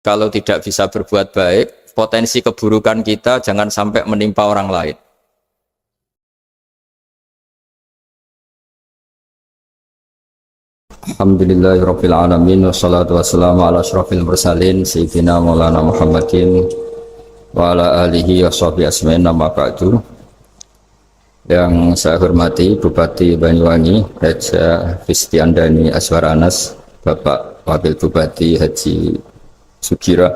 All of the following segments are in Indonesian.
kalau tidak bisa berbuat baik, potensi keburukan kita jangan sampai menimpa orang lain. Alhamdulillahirabbil alamin wassalatu wassalamu ala asyrafil mursalin sayyidina Maulana Muhammadin wa ala alihi washabihi asma'in amma ba'du. Yang saya hormati Bupati Banyuwangi Raja Fistiandani Azwar Anas, Bapak Wakil Bupati Haji Sugira,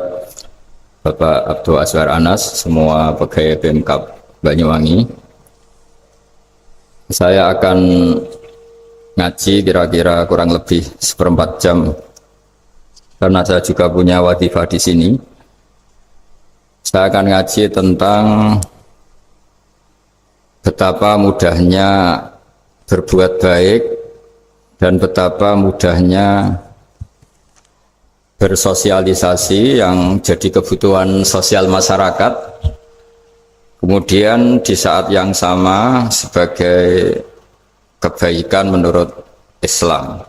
Bapak Abdul Azwar Anas, semua pegawai Pemkab Banyuwangi. Saya akan ngaji kira-kira kurang lebih 1/4 jam karena saya juga punya wadifah di sini. Saya akan ngaji tentang betapa mudahnya berbuat baik dan betapa mudahnya bersosialisasi yang jadi kebutuhan sosial masyarakat. Kemudian di saat yang sama sebagai kebaikan menurut Islam.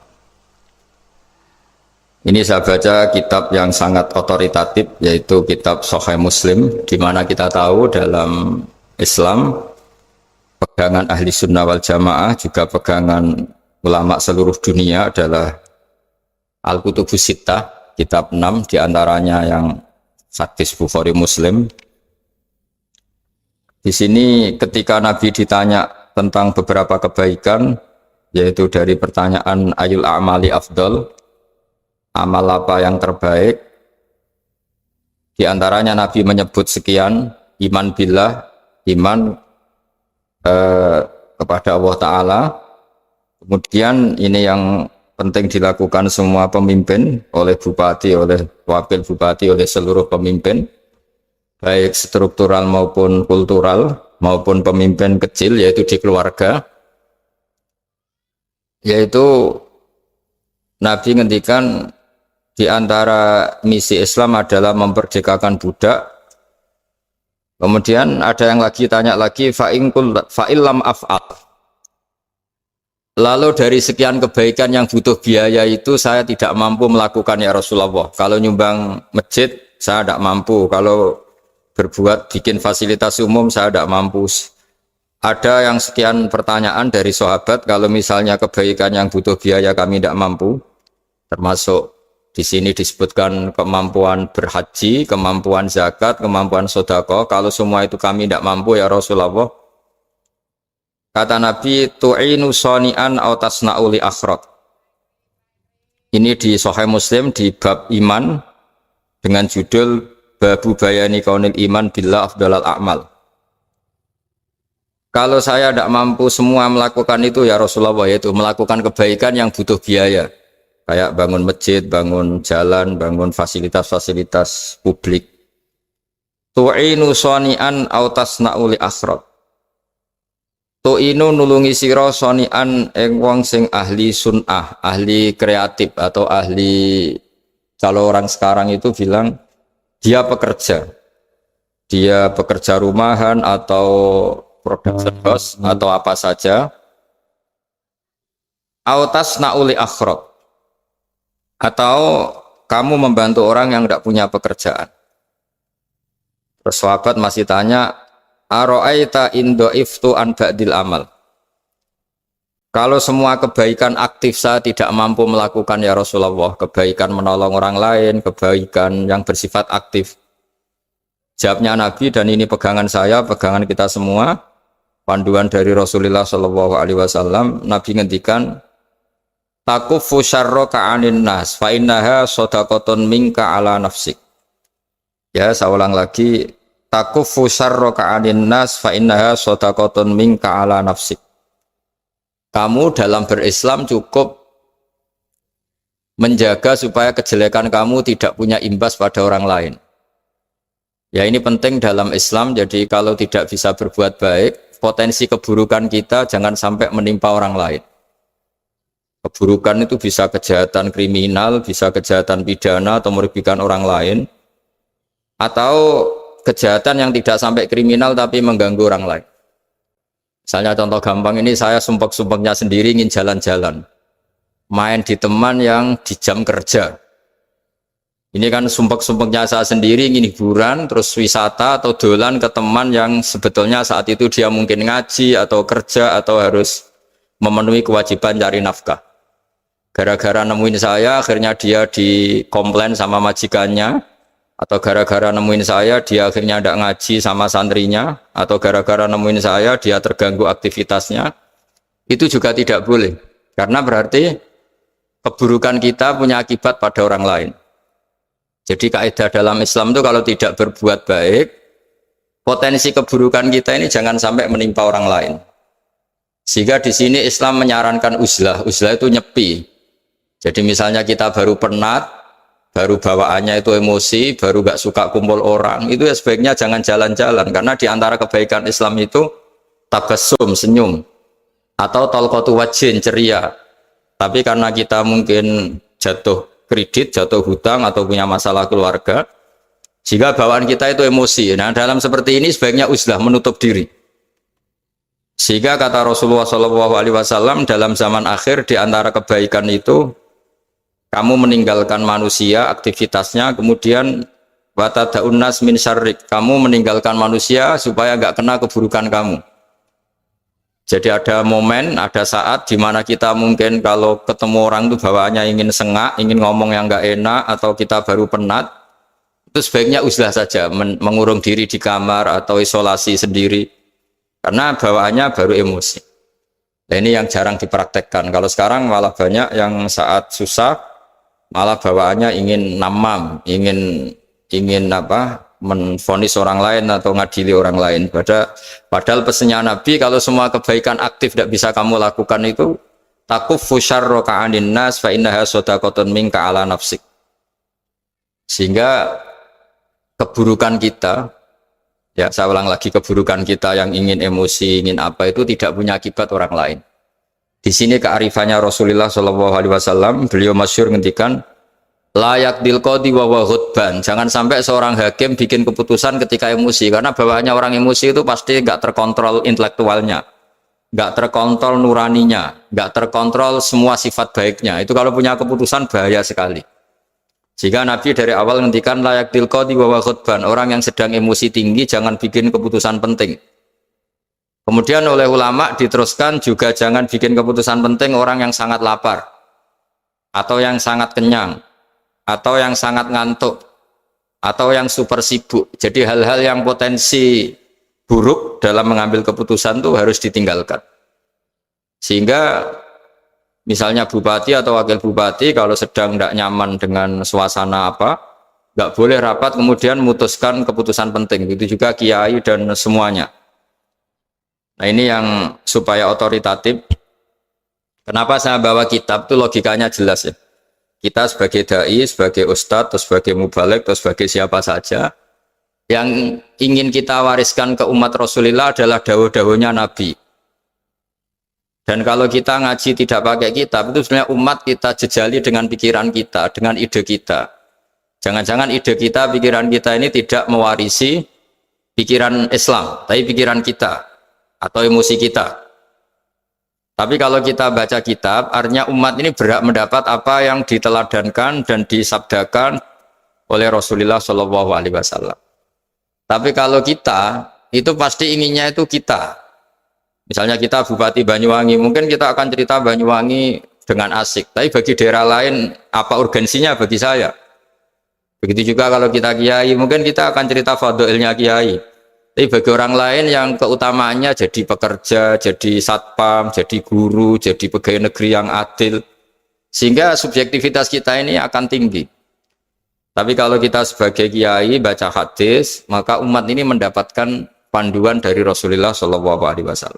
Ini saya baca kitab yang sangat otoritatif, yaitu kitab Sahih Muslim, di mana kita tahu dalam Islam pegangan ahli sunnah wal jamaah, juga pegangan ulama seluruh dunia adalah Al-Kutubus Sittah, kitab 6, diantaranya yang hadis Bukhari Muslim. Di sini ketika Nabi ditanya tentang beberapa kebaikan, yaitu dari pertanyaan ayul a'mali afdol, amal apa yang terbaik, di antaranya Nabi menyebut sekian: iman billah, iman kepada Allah Ta'ala. Kemudian ini yang penting dilakukan semua pemimpin, oleh bupati, oleh wakil bupati, oleh seluruh pemimpin, baik struktural maupun kultural, maupun pemimpin kecil, yaitu di keluarga. Yaitu Nabi ngendikan di antara misi Islam adalah memperdekakan budak. Kemudian ada yang lagi tanya lagi, fa'illam af'al. Lalu dari sekian kebaikan yang butuh biaya itu saya tidak mampu melakukan ya Rasulullah. Kalau nyumbang masjid saya tidak mampu, kalau berbuat bikin fasilitas umum saya tidak mampu. Ada yang sekian pertanyaan dari sahabat, kalau misalnya kebaikan yang butuh biaya kami tidak mampu, termasuk di sini disebutkan kemampuan berhaji, kemampuan zakat, kemampuan sedekah, kalau semua itu kami tidak mampu ya Rasulullah. Kata Nabi, tu'inu shani'an aw tasna'u li akhraq. Ini di Sahih Muslim di bab iman dengan judul Babu bayani kaunil iman billah afdalal a'mal. Kalau saya tidak mampu semua melakukan itu ya Rasulullah, yaitu melakukan kebaikan yang butuh biaya, kayak bangun masjid, bangun jalan, bangun fasilitas-fasilitas publik. Tu'inu shani'an aw tasna'u li akhraq. Tu'inu nulungi sira shani'an ing wong sing ahli sun'ah, ahli kreatif, atau ahli, kalau orang sekarang itu bilang dia pekerja rumahan atau production house atau apa saja. Autas nauli akhraq, atau kamu membantu orang yang tidak punya pekerjaan. Terus sahabat masih tanya, aro'aita indo'iftu an ba'dil amal. Kalau semua kebaikan aktif saya tidak mampu melakukan ya Rasulullah, kebaikan menolong orang lain, kebaikan yang bersifat aktif. Jawabnya Nabi, dan ini pegangan saya, pegangan kita semua, panduan dari Rasulullah SAW, Nabi ngendikan, takufu syarroka anin nas, fa innaha sodakotun minka ala nafsik. Ya, saya ulang lagi, takufu syarroka anin nas, fa innaha sodakotun minka ala nafsik. Kamu dalam berislam cukup menjaga supaya kejelekan kamu tidak punya imbas pada orang lain. Ya, ini penting dalam Islam. Jadi kalau tidak bisa berbuat baik, potensi keburukan kita jangan sampai menimpa orang lain. Keburukan itu bisa kejahatan kriminal, bisa kejahatan pidana atau merugikan orang lain, atau kejahatan yang tidak sampai kriminal tapi mengganggu orang lain. Misalnya contoh gampang ini, saya sumpek-sumpeknya sendiri ingin jalan-jalan, main di teman yang di jam kerja. Ini kan sumpek-sumpeknya saya sendiri ingin hiburan, terus wisata atau dolan ke teman yang sebetulnya saat itu dia mungkin ngaji atau kerja atau harus memenuhi kewajiban cari nafkah. Gara-gara nemuin saya, akhirnya dia dikomplain sama majikannya, atau gara-gara nemuin saya, dia akhirnya tidak ngaji sama santrinya, atau gara-gara nemuin saya, dia terganggu aktivitasnya. Itu juga tidak boleh, karena berarti keburukan kita punya akibat pada orang lain. Jadi kaidah dalam Islam itu kalau tidak berbuat baik, potensi keburukan kita ini jangan sampai menimpa orang lain. Sehingga di sini Islam menyarankan uzlah. Uzlah itu nyepi. Jadi misalnya kita baru penat, baru bawaannya itu emosi, baru gak suka kumpul orang, itu ya sebaiknya jangan jalan-jalan. Karena di antara kebaikan Islam itu tabassum, senyum, atau talqatu wajhin, ceria. Tapi karena kita mungkin jatuh kredit, jatuh hutang, atau punya masalah keluarga, jika bawaan kita itu emosi. Nah, dalam seperti ini sebaiknya uzlah, menutup diri. Sehingga kata Rasulullah SAW dalam zaman akhir, di antara kebaikan itu kamu meninggalkan manusia aktivitasnya, kemudian watada'un nas min syarrik, kamu meninggalkan manusia supaya nggak kena keburukan kamu. Jadi ada momen, ada saat di mana kita mungkin kalau ketemu orang itu bawaannya ingin sengak, ingin ngomong yang nggak enak, atau kita baru penat, itu sebaiknya uzlah saja, mengurung diri di kamar atau isolasi sendiri, karena bawaannya baru emosi. Nah, ini yang jarang dipraktekkan. Kalau sekarang malah banyak yang saat susah, malah bawaannya ingin namam, ingin menvonis orang lain atau ngadili orang lain. Padahal pesannya Nabi, kalau semua kebaikan aktif tidak bisa kamu lakukan itu, takuffu syarraka 'anin nas fa innaha shadaqatun minka 'ala nafsik. Sehingga keburukan kita, ya saya ulang lagi, keburukan kita yang ingin emosi, ingin apa, itu tidak punya akibat orang lain. Di sini kearifannya Rasulullah SAW, beliau masyhur ngendikan, layak dilqodi wa ghadban. Jangan sampai seorang hakim bikin keputusan ketika emosi, karena bawaannya orang emosi itu pasti nggak terkontrol intelektualnya, nggak terkontrol nuraninya, nggak terkontrol semua sifat baiknya. Itu kalau punya keputusan bahaya sekali. Jika Nabi dari awal ngendikan layak dilqodi wa ghadban, orang yang sedang emosi tinggi jangan bikin keputusan penting. Kemudian oleh ulama diteruskan juga jangan bikin keputusan penting orang yang sangat lapar, atau yang sangat kenyang, atau yang sangat ngantuk, atau yang super sibuk. Jadi hal-hal yang potensi buruk dalam mengambil keputusan itu harus ditinggalkan. Sehingga misalnya bupati atau wakil bupati kalau sedang tidak nyaman dengan suasana apa, nggak boleh rapat kemudian memutuskan keputusan penting. Itu juga kiai dan semuanya. Nah, ini yang supaya otoritatif. Kenapa saya bawa kitab itu logikanya jelas ya. Kita sebagai dai, sebagai ustadz, atau sebagai mubalek, atau sebagai siapa saja, yang ingin kita wariskan ke umat Rasulullah adalah dawuh-dawuhnya Nabi. Dan kalau kita ngaji tidak pakai kitab, itu sebenarnya umat kita jejali dengan pikiran kita, dengan ide kita. Jangan-jangan ide kita, pikiran kita ini tidak mewarisi pikiran Islam, tapi pikiran kita atau emosi kita. Tapi kalau kita baca kitab, artinya umat ini berhak mendapat apa yang diteladankan dan disabdakan oleh Rasulullah SAW. Tapi kalau kita, itu pasti inginnya itu kita. Misalnya kita Bupati Banyuwangi, mungkin kita akan cerita Banyuwangi dengan asik. Tapi bagi daerah lain, apa urgensinya bagi saya? Begitu juga kalau kita kiai, mungkin kita akan cerita fadhilnya kiai. Tapi bagi orang lain yang keutamaannya jadi pekerja, jadi satpam, jadi guru, jadi pegawai negeri yang adil. Sehingga subjektivitas kita ini akan tinggi. Tapi kalau kita sebagai kiai baca hadis, maka umat ini mendapatkan panduan dari Rasulullah SAW.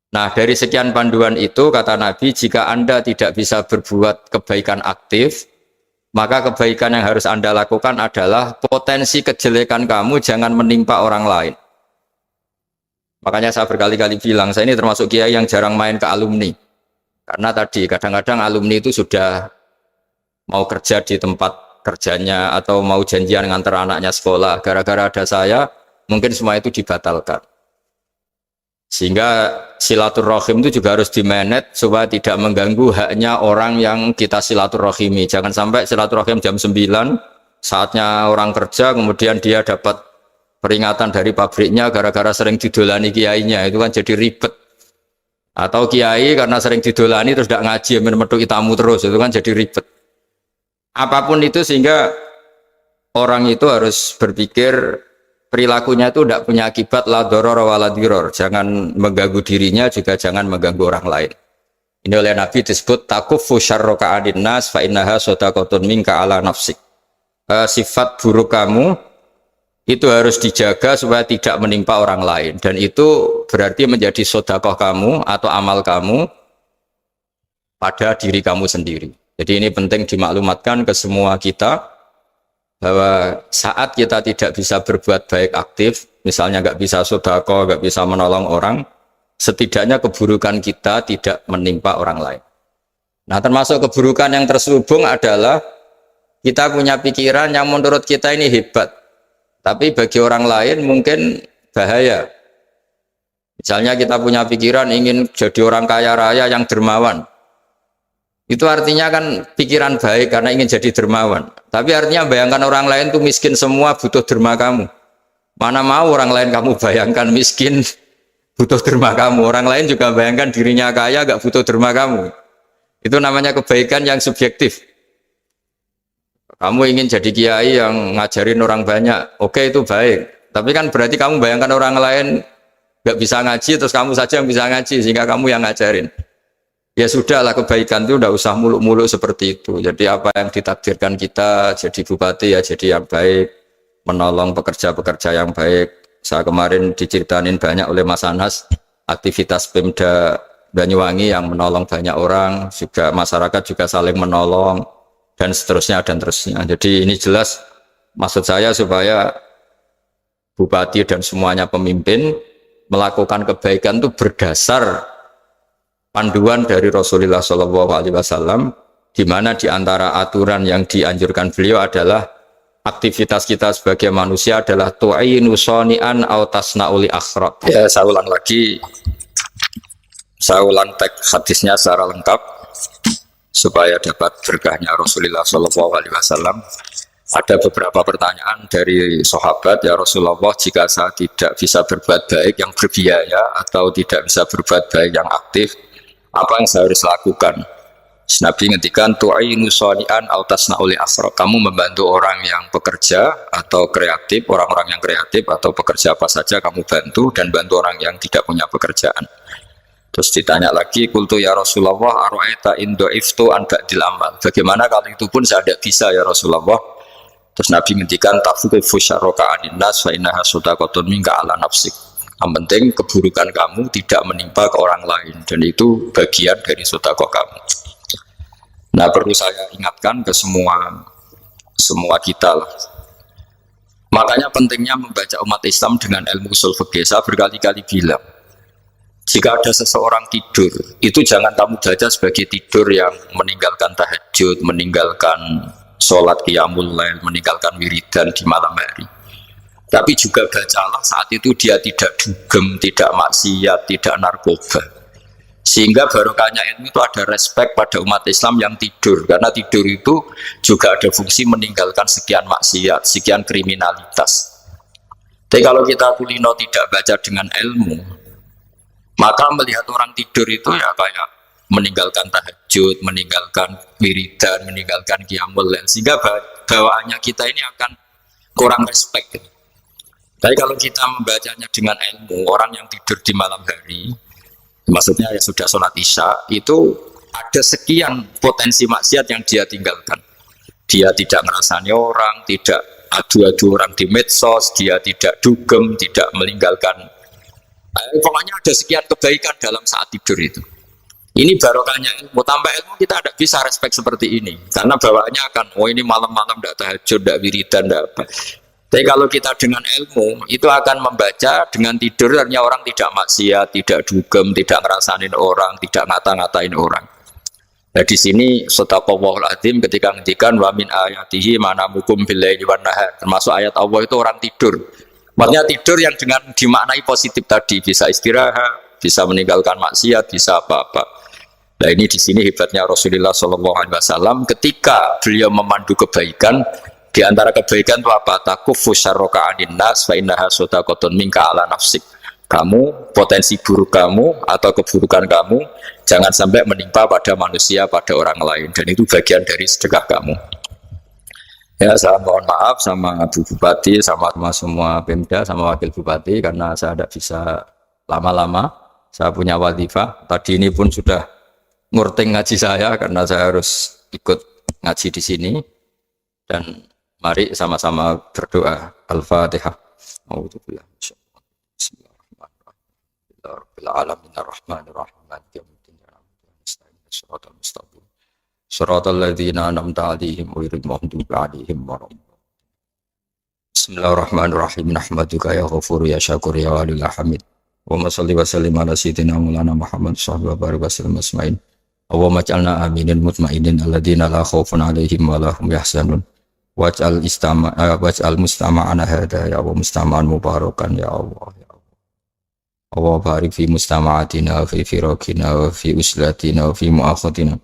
Nah, dari sekian panduan itu, kata Nabi, jika Anda tidak bisa berbuat kebaikan aktif, maka kebaikan yang harus Anda lakukan adalah potensi kejelekan kamu jangan menimpa orang lain. Makanya saya berkali-kali bilang, saya ini termasuk kiai yang jarang main ke alumni. Karena tadi kadang-kadang alumni itu sudah mau kerja di tempat kerjanya atau mau janjian nganter anaknya sekolah. Gara-gara ada saya, mungkin semua itu dibatalkan. Sehingga silaturahim itu juga harus dimanage supaya tidak mengganggu haknya orang yang kita silaturahimi. Jangan sampai silaturahim jam 9, saatnya orang kerja, kemudian dia dapat peringatan dari pabriknya gara-gara sering didolani kiainya. Itu kan jadi ribet. Atau kiai karena sering didolani terus tidak ngaji, menutupi tamu terus. Itu kan jadi ribet. Apapun itu, sehingga orang itu harus berpikir perilakunya itu tidak punya akibat la doror wa la diror. Jangan mengganggu dirinya, juga jangan mengganggu orang lain. Ini oleh Nabi disebut takuffu syarroka adin nas fa innaha sodakotun minka ala nafsik. Sifat buruk kamu itu harus dijaga supaya tidak menimpa orang lain, dan itu berarti menjadi sodakoh kamu atau amal kamu pada diri kamu sendiri. Jadi ini penting dimaklumatkan ke semua kita, bahwa saat kita tidak bisa berbuat baik aktif, misalnya nggak bisa sedekah, nggak bisa menolong orang, setidaknya keburukan kita tidak menimpa orang lain. Nah, termasuk keburukan yang terselubung adalah kita punya pikiran yang menurut kita ini hebat, tapi bagi orang lain mungkin bahaya. Misalnya kita punya pikiran ingin jadi orang kaya raya yang dermawan. Itu artinya kan pikiran baik karena ingin jadi dermawan. Tapi artinya bayangkan orang lain tuh miskin semua butuh derma kamu. Mana mau orang lain kamu bayangkan miskin butuh derma kamu. Orang lain juga bayangkan dirinya kaya gak butuh derma kamu. Itu namanya kebaikan yang subjektif. Kamu ingin jadi kiai yang ngajarin orang banyak. Oke, itu baik. Tapi kan berarti kamu bayangkan orang lain gak bisa ngaji, terus kamu saja yang bisa ngaji sehingga kamu yang ngajarin. Ya sudahlah, kebaikan itu udah usah muluk-muluk seperti itu. Jadi apa yang ditakdirkan kita jadi bupati ya jadi yang baik, menolong pekerja-pekerja yang baik. Saya kemarin diceritain banyak oleh Mas Anas aktivitas Pemda Banyuwangi yang menolong banyak orang, juga masyarakat juga saling menolong dan seterusnya dan terusnya. Jadi ini jelas maksud saya supaya bupati dan semuanya pemimpin melakukan kebaikan itu berdasar panduan dari Rasulullah SAW, di mana di antara aturan yang dianjurkan beliau adalah aktivitas kita sebagai manusia adalah tu'inu soni'an au tasna'uli akhrat. Ya, saya ulang lagi, saya ulang teks hadisnya secara lengkap supaya dapat berkahnya Rasulullah SAW. Ada beberapa pertanyaan dari sahabat, ya Rasulullah, jika saya tidak bisa berbuat baik yang berbiaya atau tidak bisa berbuat baik yang aktif, apa yang saya harus lakukan? Nabi ngendikan tu'inu shani'an aw tasna'u li asra. Kamu membantu orang yang bekerja atau kreatif, orang-orang yang kreatif atau pekerja apa saja kamu bantu, dan bantu orang yang tidak punya pekerjaan. Terus ditanya lagi, qultu ya Rasulullah ara'aita in dha'iftu an ba'dil amal. Bagaimana kalau itu pun saya tidak bisa ya Rasulullah? Terus Nabi ngendikan tafuqifu syarraka anin nas fa innaha shadaqatun minka ala nafsik. Yang penting keburukan kamu tidak menimpa ke orang lain, dan itu bagian dari sedekah kamu. Nah, perlu saya ingatkan ke semua kita lah. Makanya pentingnya membaca umat Islam dengan ilmu usul fikih. Saya berkali-kali bilang, jika ada seseorang tidur, itu jangan kamu baca sebagai tidur yang meninggalkan tahajud, meninggalkan sholat qiyamul lail, meninggalkan wiridan di malam hari. Tapi juga bacalah saat itu dia tidak dugem, tidak maksiat, tidak narkoba. Sehingga barokahnya ilmu itu ada respek pada umat Islam yang tidur. Karena tidur itu juga ada fungsi meninggalkan sekian maksiat, sekian kriminalitas. Tapi kalau kita kulino tidak baca dengan ilmu, maka melihat orang tidur itu ya kayak meninggalkan tahajud, meninggalkan wiridan, meninggalkan qiyamul lail. Sehingga bawaannya kita ini akan kurang respect. Tapi kalau kita membacanya dengan ilmu, orang yang tidur di malam hari, maksudnya ya sudah sholat isya, itu ada sekian potensi maksiat yang dia tinggalkan. Dia tidak ngerasani orang, tidak adu-adu orang di medsos, dia tidak dugem, tidak meninggalkan. Pokoknya ada sekian kebaikan dalam saat tidur itu. Ini barokahnya ilmu. Tambah ilmu kita tidak bisa respect seperti ini, karena bawaannya akan, oh ini malam-malam tidak tahajud, tidak wiridan, tidak apa. Tapi kalau kita dengan ilmu, itu akan membaca dengan tidur, artinya orang tidak maksiat, tidak dugem, tidak ngerasain orang, tidak ngata-ngatain orang. Nah di sini sadaqallahul azim ketika ngendikan wa min ayatihi manamukum bil laili wan nahar. Termasuk ayat Allah itu orang tidur. Maksudnya tidur yang dengan dimaknai positif tadi, bisa istirahat, bisa meninggalkan maksiat, bisa apa-apa. Nah ini di sini hebatnya Rasulullah Shallallahu Alaihi Wasallam ketika beliau memandu kebaikan. Di antara kebaikan itu apa? Takufu syarroka anin nas fa innaha sodaqatun minka ala nafsik. Kamu, potensi buruk kamu atau keburukan kamu jangan sampai menimpa pada manusia, pada orang lain, dan itu bagian dari sedekah kamu. Ya, saya mohon maaf sama Bu Bupati, sama semua Pemda, sama Wakil Bupati karena saya tidak bisa lama-lama. Saya punya wadifah. Tadi ini pun sudah ngurting ngaji saya karena saya harus ikut ngaji di sini. Dan mari sama-sama berdoa. Al-Fatihah. A'udzubillah. Bismillahirrahmanirrahim. Nahmaduka ya ghafur ya syakur ya walil hamid. Allahumma shalli wa sallim ala sayyidina Maulana Muhammad sallallahu alaihi wasallam asma'in. Allahumma ij'alna aminin mutmainin alladziina la khaufun 'alaihim wa la hum yahzanun. Waj'al mustama'ana hada ya Allah mustama'an mubarakan ya Allah ya Allah. Allah barik fi mustama'atina wa fi firaqina wa fi uslatina wa fi mu'akhatina.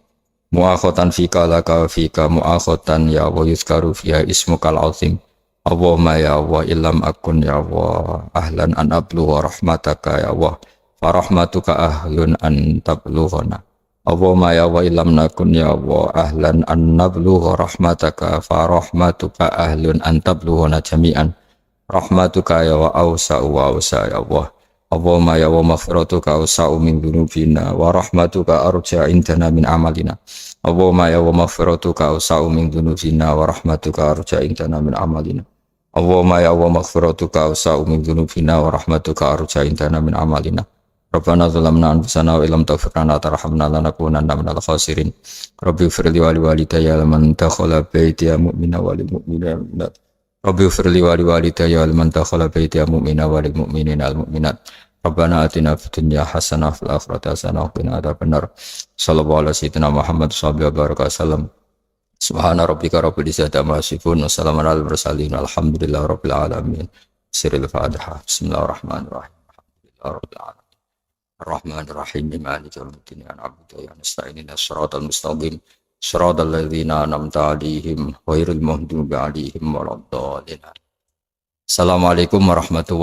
Mu'akhatan fika laka wa fika mu'akhatan ya Allah yuzkaru fiha ismukal azim. Allahumma ya Allah illam akun ya Allah ahlan an ablugha rahmataka ya Allah. Farahmatuka ahlun an tablughana. Allahumma ya wa illam nakun ya Allah ahlan an nablugha rahmataka fa rahmatuka ahlun an tablughana jami'an rahmatuka ya wa awsa'u wa awsa' ya Allah. Allahumma ya wa maghfiratuka awsa'u min dhunubina wa rahmatuka arja indana min amalina. Allahumma ya wa maghfiratuka awsa'u min dhunubina wa rahmatuka arja indana min amalina. Allahumma ya wa maghfiratuka awsa'u min dhunubina wa rahmatuka arja indana min amalina. Rabbana zalamna anfusana wa illam taghfir lana wa tarhamna lanakunanna minal khasirin. Rabbi ighfirli wa liwalidayya liman dakhala baitiya mu'mina wa lil mu'minina wal mu'minat. Rabbi ighfirli wa liwalidayya liman dakhala baitiya mu'mina wa lil mu'minina wal mu'minat. Rabbana atina fid dunya hasanah wa fil akhirati hasanah wa qina adzabannar. Sallallahu alaihi wasallam Muhammad sallallahu alaihi wasallam. Subhana rabbika rabbil izzati amma yasifun wa salamun alal mursalin walhamdulillahi rabbil alamin. Sirrul Fatihah. Bismillahirrahmanirrahim. Alhamdulillahi rabbil alamin. Ar-Rahmanir-Rahim maliki yaumiddin ya na'budu wa nasta'inu ihdinas siratal mustaqim siratal ladzina an'amta 'alaihim ghairil maghdubi 'alaihim waladdallin. Assalamualaikum warahmatullahi